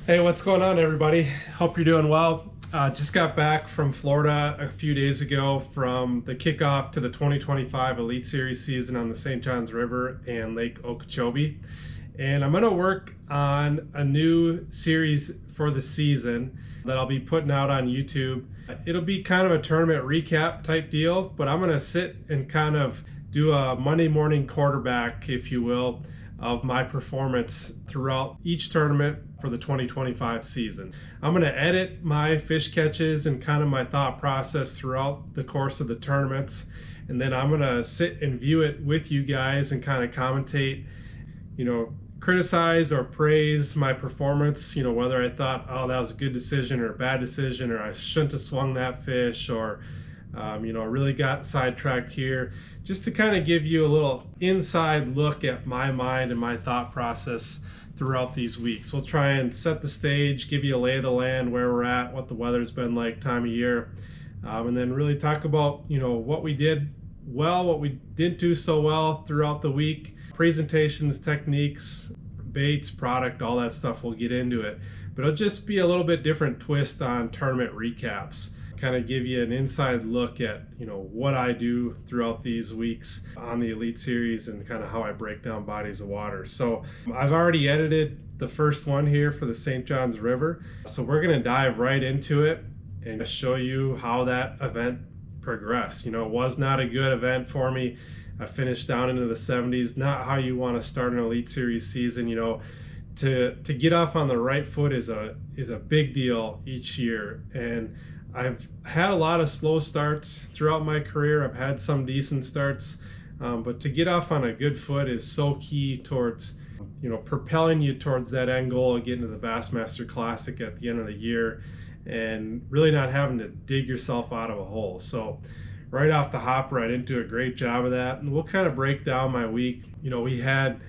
Hey, what's going on, everybody? Hope you're doing well. Just got back from Florida a few days ago from the kickoff to the 2025 Elite Series season on the St. Johns River and Lake Okeechobee. And I'm going to work on a new series for the season that I'll be putting out on YouTube. It'll be kind of a tournament recap type deal, but I'm going to sit and kind of do a Monday morning quarterback, if you will, of my performance throughout each tournament for the 2025 season. I'm going to edit my fish catches and kind of my thought process throughout the course of the tournaments, and then I'm going to sit and view it with you guys and kind of commentate, criticize or praise my performance, whether I thought, oh, that was a good decision or a bad decision, or I shouldn't have swung that fish, or really got sidetracked here, just to kind of give you a little inside look at my mind and my thought process throughout these weeks. We'll try and set the stage, give you a lay of the land, where we're at, what the weather's been like, time of year, and then really talk about, what we did well, what we didn't do so well throughout the week, presentations, techniques, baits, product, all that stuff. We'll get into it, but it'll just be a little bit different twist on tournament recaps. Kind of give you an inside look at what I do throughout these weeks on the Elite Series and kind of how I break down bodies of water. So I've already edited the first one here for the St. Johns River, so we're going to dive right into it and show you how that event progressed. It was not a good event for me. I finished down into the 70s. Not how you want to start an Elite Series season. To get off on the right foot is a big deal each year, and I've had a lot of slow starts throughout my career. I've had some decent starts, but to get off on a good foot is so key towards, propelling you towards that end goal of getting to the Bassmaster Classic at the end of the year and really not having to dig yourself out of a hole. So right off the hopper, I didn't do a great job of that. And we'll kind of break down my week. We had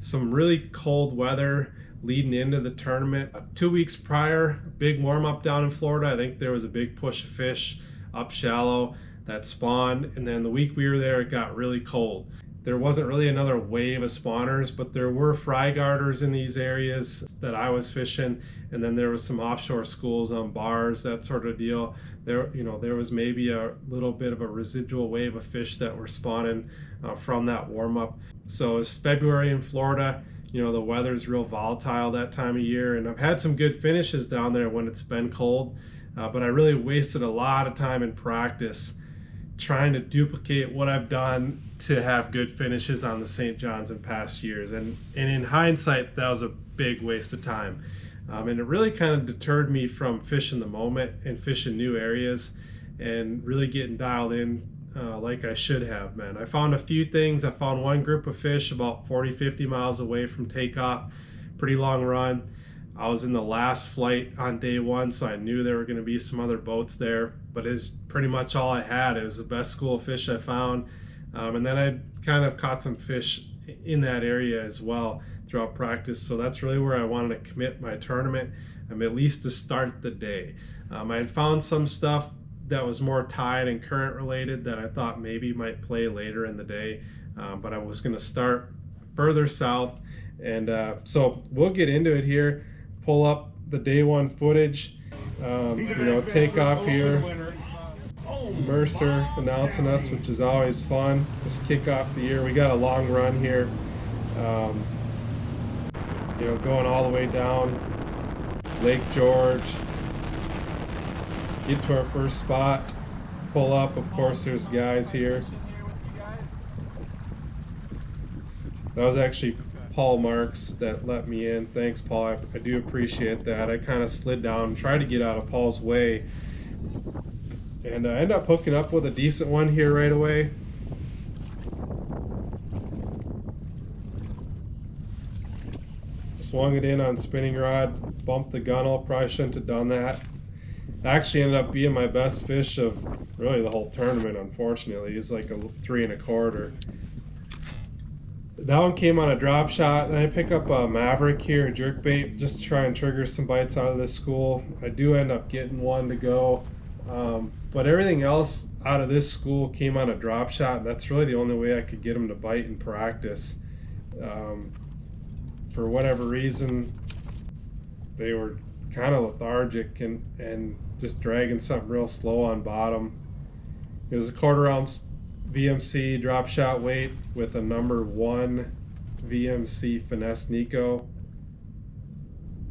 some really cold weather leading into the tournament. 2 weeks prior, big warm up down in Florida. I think there was a big push of fish up shallow that spawned, and then the week we were there, it got really cold. There wasn't really another wave of spawners, but there were fry garters in these areas that I was fishing, and then there was some offshore schools on bars, that sort of deal. There was maybe a little bit of a residual wave of fish that were spawning from that warm up. So it's February in Florida. The weather's real volatile that time of year, and I've had some good finishes down there when it's been cold, but I really wasted a lot of time in practice trying to duplicate what I've done to have good finishes on the St. Johns in past years. And in hindsight, that was a big waste of time. And it really kind of deterred me from fishing the moment and fishing new areas and really getting dialed in like I should have, man. I found a few things. I found one group of fish about 40-50 miles away from takeoff, pretty long run. I was in the last flight on day one, so I knew there were going to be some other boats there, but it's pretty much all I had. It was the best school of fish I found, and then I kind of caught some fish in that area as well throughout practice. So that's really where I wanted to commit my tournament, at least to start the day. I had found some stuff that was more tide and current related that I thought maybe might play later in the day, but I was going to start further south, and so we'll get into it here. Pull up the day one footage, take off here. Mercer announcing us, which is always fun. Just kick off the year. We got a long run here, going all the way down Lake George. Get to our first spot, pull up. Of course, there's guys here. That was actually Paul Marks that let me in. Thanks, Paul. I do appreciate that. I kind of slid down, tried to get out of Paul's way, and I ended up hooking up with a decent one here right away. Swung it in on spinning rod, bumped the gunnel. Probably shouldn't have done that. Actually ended up being my best fish of really the whole tournament, unfortunately. It's like a 3 1/4. That one came on a drop shot, and I pick up a Maverick here, a jerkbait, just to try and trigger some bites out of this school. I do end up getting one to go, but everything else out of this school came on a drop shot. That's really the only way I could get them to bite in practice. For whatever reason, they were kind of lethargic and just dragging something real slow on bottom. It was a 1/4 ounce VMC drop shot weight with a number 1 VMC finesse Nico,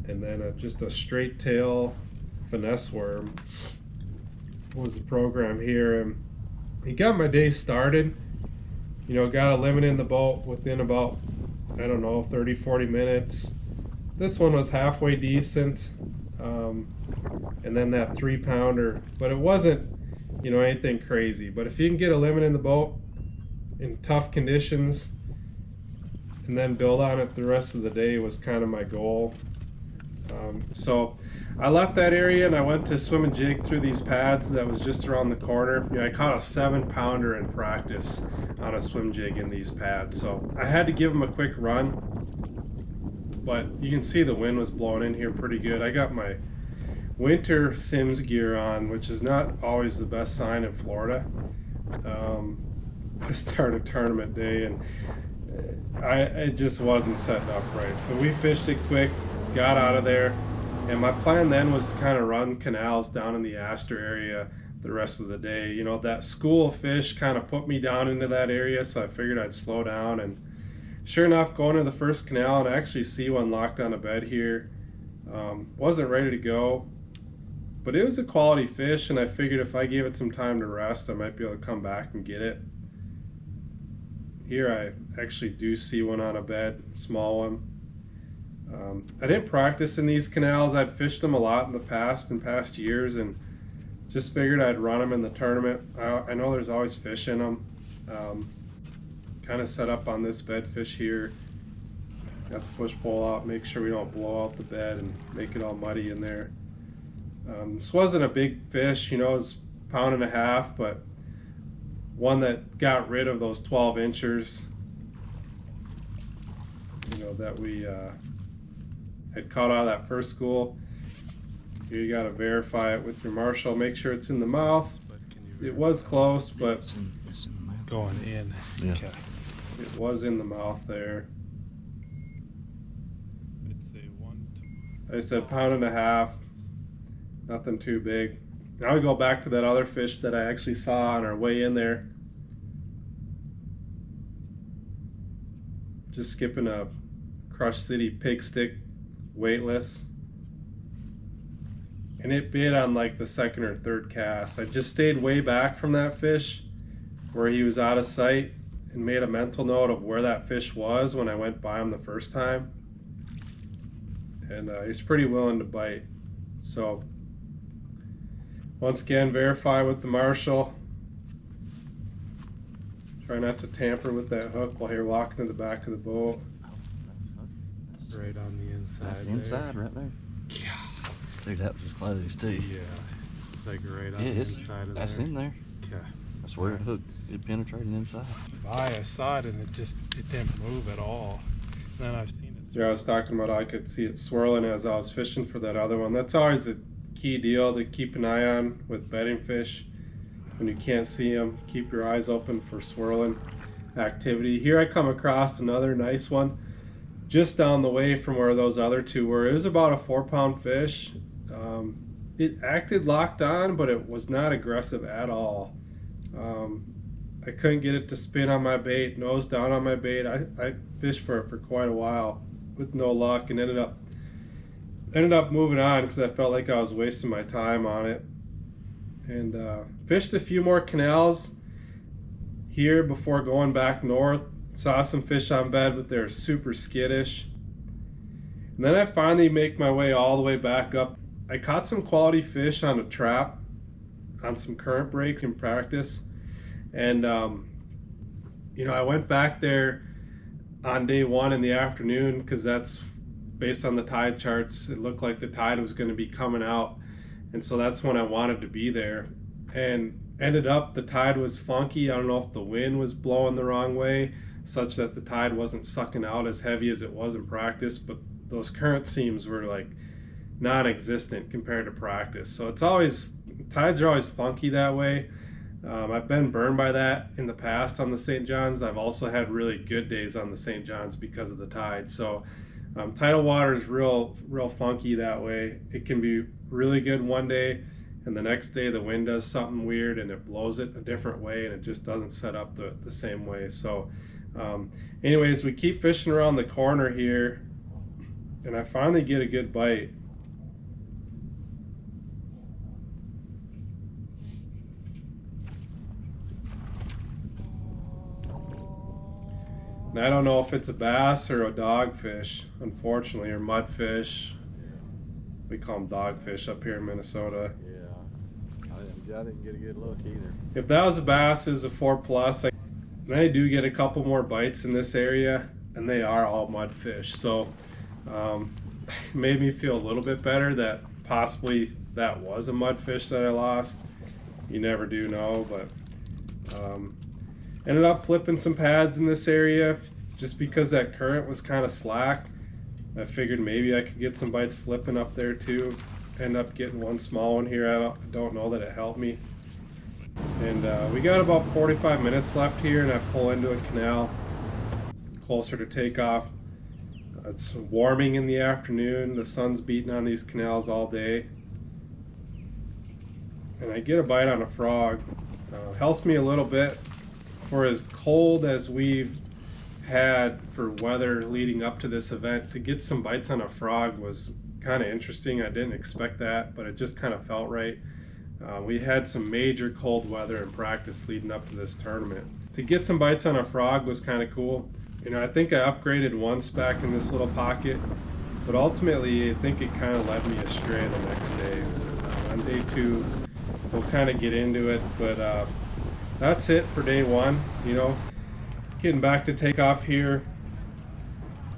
and then just a straight tail finesse worm was the program here. And he got my day started. You know, got a limit in the boat within about, I don't know, 30-40 minutes. This one was halfway decent, and then that 3-pounder, but it wasn't, you know, anything crazy. But if you can get a limit in the boat in tough conditions and then build on it the rest of the day was kind of my goal. So I left that area and I went to swim and jig through these pads that was just around the corner. You know, I caught a 7-pounder in practice on a swim jig in these pads, so I had to give them a quick run. But you can see the wind was blowing in here pretty good. I got my winter Sims gear on, which is not always the best sign in Florida to start a tournament day, and it just wasn't setting up right. So we fished it quick, got out of there, and my plan then was to kind of run canals down in the Astor area the rest of the day. You know, that school of fish kind of put me down into that area, so I figured I'd slow down. And sure enough, going to the first canal and I actually see one locked on a bed here. Wasn't ready to go, but it was a quality fish, and I figured if I gave it some time to rest, I might be able to come back and get it. Here I actually do see one on a bed, small one. I didn't practice in these canals. I'd fished them a lot in the past, in past years, and just figured I'd run them in the tournament. I know there's always fish in them. Kind of set up on this bed fish here. Got the push pole out, make sure we don't blow out the bed and make it all muddy in there. This wasn't a big fish, you know, it was 1.5 pounds, but one that got rid of those 12 inchers, you know, that we had caught out of that first school. Here you got to verify it with your marshal, make sure it's in the mouth. It was close, but it's in the mouth. Going in. Yeah. Okay. it was in the mouth there. I said 1.5 pounds, nothing too big. Now we go back to that other fish that I actually saw on our way in there. Just skipping a Crush City pig stick weightless. And it bit on like the 2nd or 3rd cast. I just stayed way back from that fish where he was out of sight and made a mental note of where that fish was when I went by him the first time. And he's pretty willing to bite. So once again, verify with the marshal. Try not to tamper with that hook while you're walking to the back of the boat. Right on the inside. That's the inside right there. Yeah. Dude, that was just close too. Yeah. It's like right on Yeah, the it's, inside of that's there. in there. Okay. That's where it hooked. It penetrated inside. I saw it and it didn't move at all. Then I've seen it. Yeah, I was talking about I could see it swirling as I was fishing for that other one. That's always a key deal to keep an eye on with bedding fish. When you can't see them, keep your eyes open for swirling activity. Here I come across another nice one just down the way from where those other two were. It was about a 4-pound fish. It acted locked on, but it was not aggressive at all. I couldn't get it to spin on my bait, nose down on my bait. I fished for it for quite a while with no luck, and ended up moving on because I felt like I was wasting my time on it. And fished a few more canals here before going back north. Saw some fish on bed, but they're super skittish. And then I finally make my way all the way back up. I caught some quality fish on a trap on some current breaks in practice. And you know, I went back there on day 1 in the afternoon because that's based on the tide charts. It looked like the tide was going to be coming out, and so that's when I wanted to be there. And ended up the tide was funky. I don't know if the wind was blowing the wrong way such that the tide wasn't sucking out as heavy as it was in practice, but those current seams were like non-existent compared to practice. So it's always, tides are always funky that way. I've been burned by that in the past on the St. John's. I've also had really good days on the St. John's because of the tide. So Tidal water is real funky that way. It can be really good one day, and the next day the wind does something weird and it blows it a different way, and it just doesn't set up the same way. So anyways, we keep fishing around the corner here, and I finally get a good bite. And I don't know if it's a bass or a dogfish, unfortunately, or mudfish. We call them dogfish up here in Minnesota. Yeah, I didn't get a good look either. If that was a bass, it was a 4+. I do get a couple more bites in this area, and they are all mudfish. So it made me feel a little bit better that possibly that was a mudfish that I lost. You never do know, but ended up flipping some pads in this area just because that current was kind of slack. I figured maybe I could get some bites flipping up there too. End up getting one small one here. I don't know that it helped me. And we got about 45 minutes left here, and I pull into a canal closer to takeoff. It's warming in the afternoon. The sun's beating on these canals all day. And I get a bite on a frog. Helps me a little bit. For as cold as we've had for weather leading up to this event, to get some bites on a frog was kind of interesting. I didn't expect that, but it just kind of felt right. We had some major cold weather in practice leading up to this tournament. To get some bites on a frog was kind of cool. You know, I think I upgraded once back in this little pocket, but ultimately I think it kind of led me astray the next day. On day 2, we'll kind of get into it, but that's it for day 1. You know, getting back to takeoff here,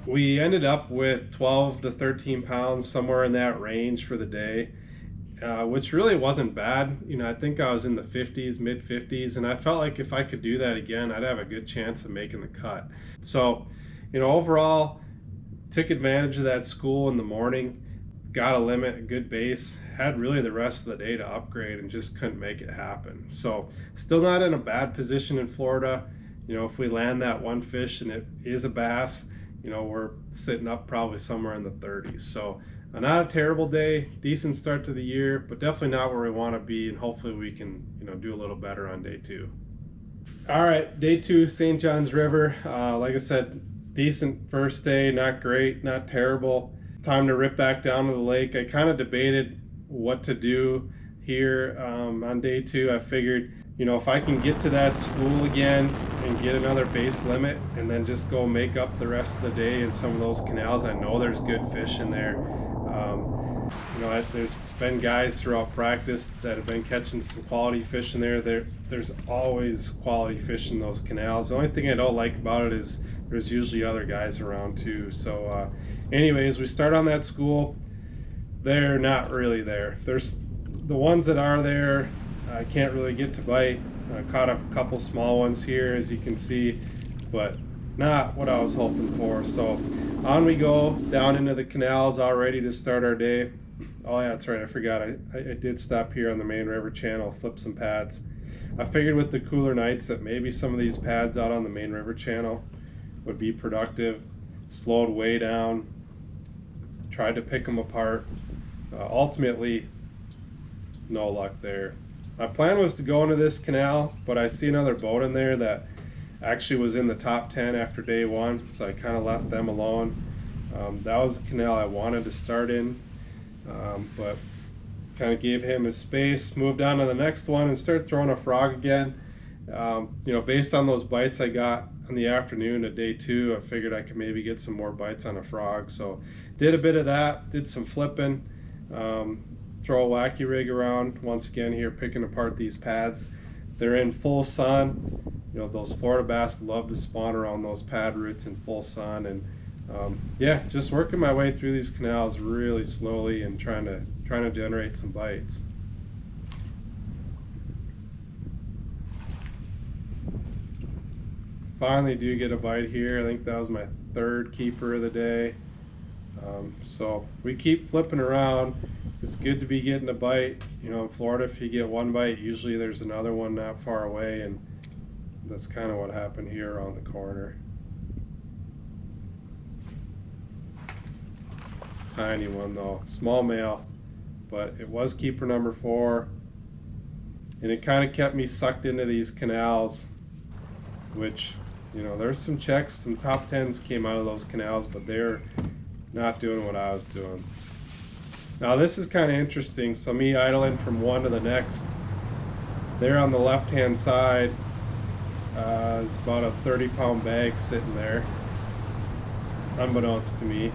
we ended up with 12 to 13 pounds, somewhere in that range for the day, which really wasn't bad. You know, I think I was in the 50s, mid 50s, and I felt like if I could do that again, I'd have a good chance of making the cut. So, you know, overall, took advantage of that school in the morning, got a limit, a good base, had really the rest of the day to upgrade, and just couldn't make it happen. So still not in a bad position in Florida. You know, if we land that one fish and it is a bass, you know, we're sitting up probably somewhere in the 30s. So not a terrible day, decent start to the year, but definitely not where we want to be, and hopefully we can, you know, do a little better on day 2. All right, day 2, St. John's River. Like I said, decent first day, not great, not terrible. Time to rip back down to the lake. I kind of debated what to do here on day 2. I figured, you know, if I can get to that school again and get another base limit and then just go make up the rest of the day in some of those canals, I know there's good fish in there. You know, there's been guys throughout practice that have been catching some quality fish in there. There's always quality fish in those canals. The only thing I don't like about it is there's usually other guys around too. So anyways, we start on that school. They're not really there. There's the ones that are there, I can't really get to bite. I caught a couple small ones here, as you can see, but not what I was hoping for. So on we go down into the canals, all ready to start our day. Oh yeah, that's right, I forgot. I did stop here on the main river channel, flip some pads. I figured with the cooler nights that maybe some of these pads out on the main river channel would be productive. Slowed way down, tried to pick them apart. Ultimately, no luck there. My plan was to go into this canal, but I see another boat in there that actually was in the top 10 after day 1, so I kind of left them alone. That was the canal I wanted to start in, but kind of gave him his space, moved on to the next one and started throwing a frog again. You know, based on those bites I got in the afternoon of day 2, I figured I could maybe get some more bites on a frog. So did a bit of that, did some flipping, throw a wacky rig around once again here, picking apart these pads. They're in full sun. You know, those Florida bass love to spawn around those pad roots in full sun, and yeah, just working my way through these canals really slowly and trying to generate some bites. Finally do get a bite here. I think that was my 3rd keeper of the day. So we keep flipping around. It's good to be getting a bite. You know, in Florida, if you get one bite, usually there's another one not far away, and that's kind of what happened here around the corner. tiny one though, small male, but it was keeper number 4, and it kind of kept me sucked into these canals, which, you know, there's some checks, some top 10s came out of those canals, but they're not doing what I was doing. Now this is kind of interesting. So me idling from one to the next, there on the left hand side is about a 30-pound bag sitting there, unbeknownst to me.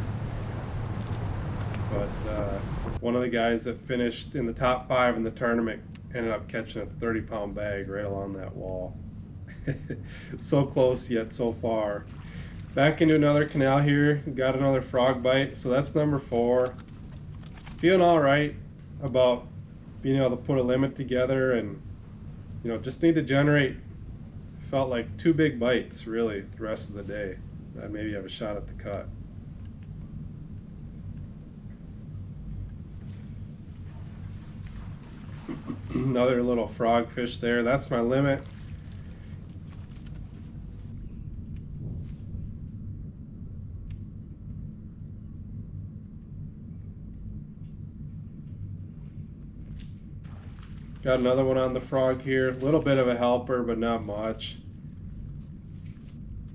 But one of the guys that finished in the top 5 in the tournament ended up catching a 30-pound bag right along that wall. So close yet so far. Back into another canal here, got another frog bite, so that's number 4. Feeling all right about being able to put a limit together, and you know, just need to generate, felt like 2 big bites really the rest of the day. I'd maybe have a shot at the cut. Another little frog fish there, that's my limit. Got another one on the frog here, a little bit of a helper, but not much.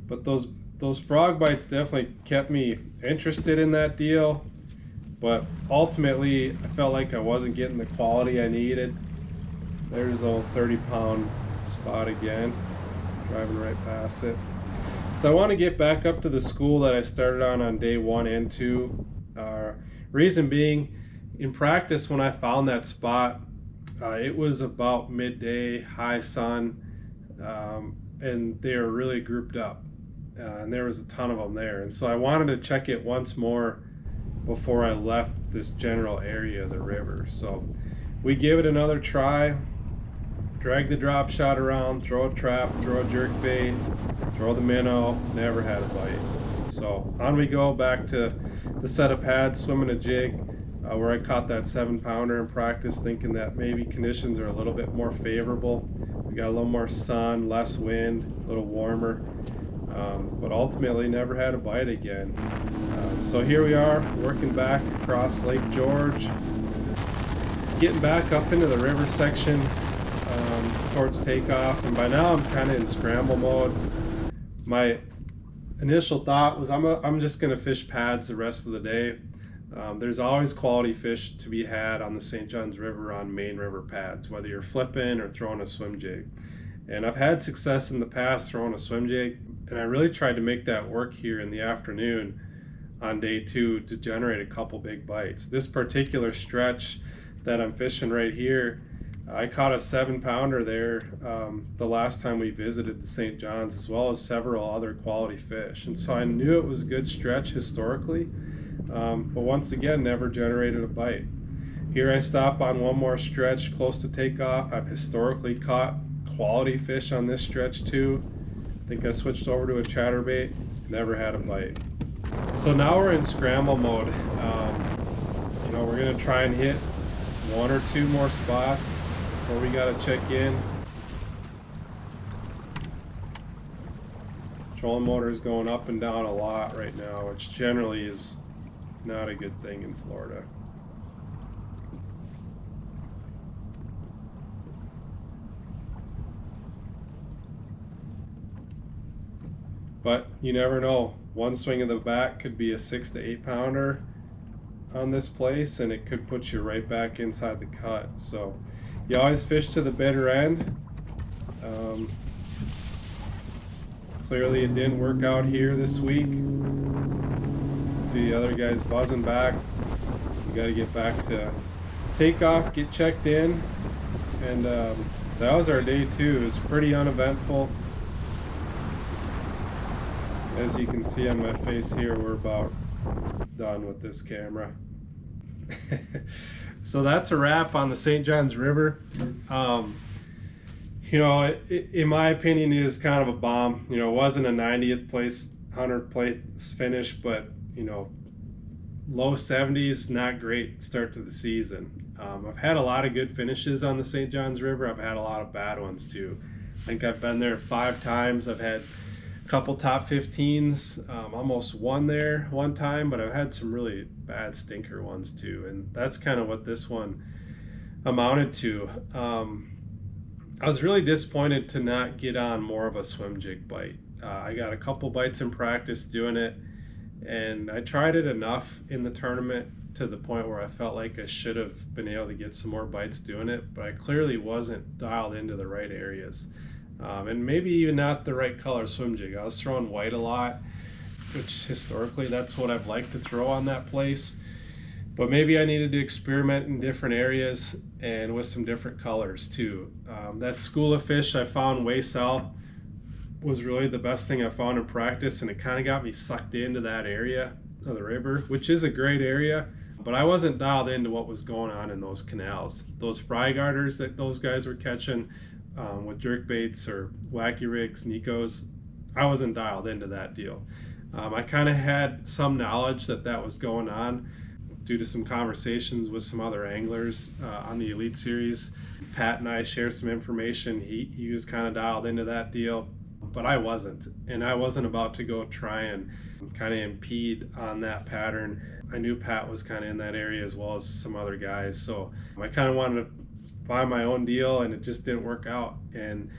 But those frog bites definitely kept me interested in that deal, but ultimately I felt like I wasn't getting the quality I needed. There's old 30-pound spot again, driving right past it. So I want to get back up to the school that I started on day 1 and 2. Reason being, in practice when I found that spot, it was about midday, high sun, and they were really grouped up, and there was a ton of them there, and so I wanted to check it once more before I left this general area of the river. So we gave it another try, drag the drop shot around, throw a trap, throw a jerk bait, throw the minnow, never had a bite. So on we go back to the set of pads, swimming a jig, where I caught that 7-pounder in practice, thinking that maybe conditions are a little bit more favorable. We got a little more sun, less wind, a little warmer, but ultimately never had a bite again. So here we are, working back across Lake George, getting back up into the river section towards takeoff, and by now I'm kind of in scramble mode. My initial thought was I'm just going to fish pads the rest of the day. There's always quality fish to be had on the St. Johns River on main river pads, whether you're flipping or throwing a swim jig. And I've had success in the past throwing a swim jig, and I really tried to make that work here in the afternoon on day 2 to generate a couple big bites. This particular stretch that I'm fishing right here, I caught a 7-pounder there the last time we visited the St. Johns, as well as several other quality fish. And so I knew it was a good stretch historically, but once again never generated a bite. Here I stop on one more stretch close to takeoff. I've historically caught quality fish on this stretch too. I think I switched over to a chatterbait, never had a bite. So now we're in scramble mode. You know, we're gonna try and hit 1 or 2 more spots before we gotta check in. Trolling motor is going up and down a lot right now, which generally is not a good thing in Florida. But you never know. One swing of the bat could be a 6 to 8 pounder on this place, and it could put you right back inside the cut. So you always fish to the bitter end. Clearly it didn't work out here this week. See the other guys buzzing back. We got to get back to takeoff, get checked in, and that was our day 2. It was pretty uneventful. As you can see on my face here, we're about done with this camera. So that's a wrap on the St. Johns River. You know, it, in my opinion, is kind of a bomb. You know, it wasn't a 90th place, 100th place finish, but you know, low 70s, not great start to the season. I've had a lot of good finishes on the St. Johns River. I've had a lot of bad ones too. I think I've been there 5 times. I've had a couple top 15s, almost won there one time, but I've had some really bad stinker ones too, and that's kind of what this one amounted to. I was really disappointed to not get on more of a swim jig bite. I got a couple bites in practice doing it, and I tried it enough in the tournament to the point where I felt like I should have been able to get some more bites doing it, but I clearly wasn't dialed into the right areas. And maybe even not the right color swim jig. I was throwing white a lot, which historically that's what I've liked to throw on that place. But maybe I needed to experiment in different areas and with some different colors too. That school of fish I found way south was really the best thing I found in practice, and it kind of got me sucked into that area of the river, which is a great area, but I wasn't dialed into what was going on in those canals. Those fry garters that those guys were catching with jerk baits or wacky rigs, Nikos, I wasn't dialed into that deal. I kind of had some knowledge that that was going on due to some conversations with some other anglers on the Elite Series. Pat and I shared some information. He was kind of dialed into that deal, but I wasn't. And I wasn't about to go try and kind of impede on that pattern. I knew Pat was kind of in that area as well as some other guys. So I kind of wanted to find my own deal, and it just didn't work out. And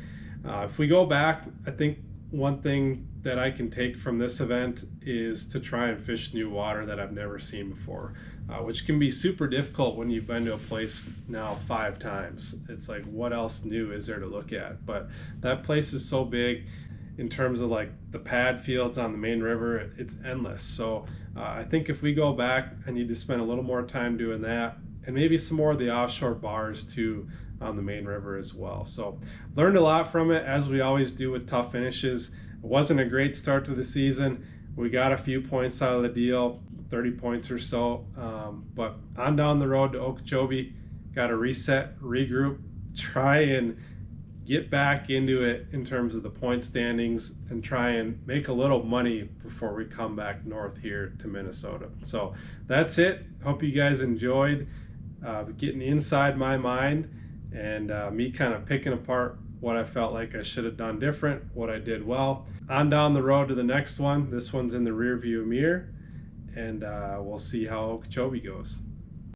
if we go back, I think one thing that I can take from this event is to try and fish new water that I've never seen before, which can be super difficult when you've been to a place now 5 times. It's like, what else new is there to look at? But that place is so big in terms of like the pad fields on the main river, it's endless. So I think if we go back, I need to spend a little more time doing that, and maybe some more of the offshore bars too on the main river as well. So learned a lot from it, as we always do with tough finishes. It wasn't a great start to the season. We got a few points out of the deal, 30 points or so, but on down the road to Okeechobee, got to reset, regroup, try and get back into it in terms of the point standings, and try and make a little money before we come back north here to Minnesota. So that's it. Hope you guys enjoyed getting inside my mind and me kind of picking apart what I felt like I should have done different, what I did well. On down the road to the next one. This one's in the rear view mirror, and we'll see how Okeechobee goes.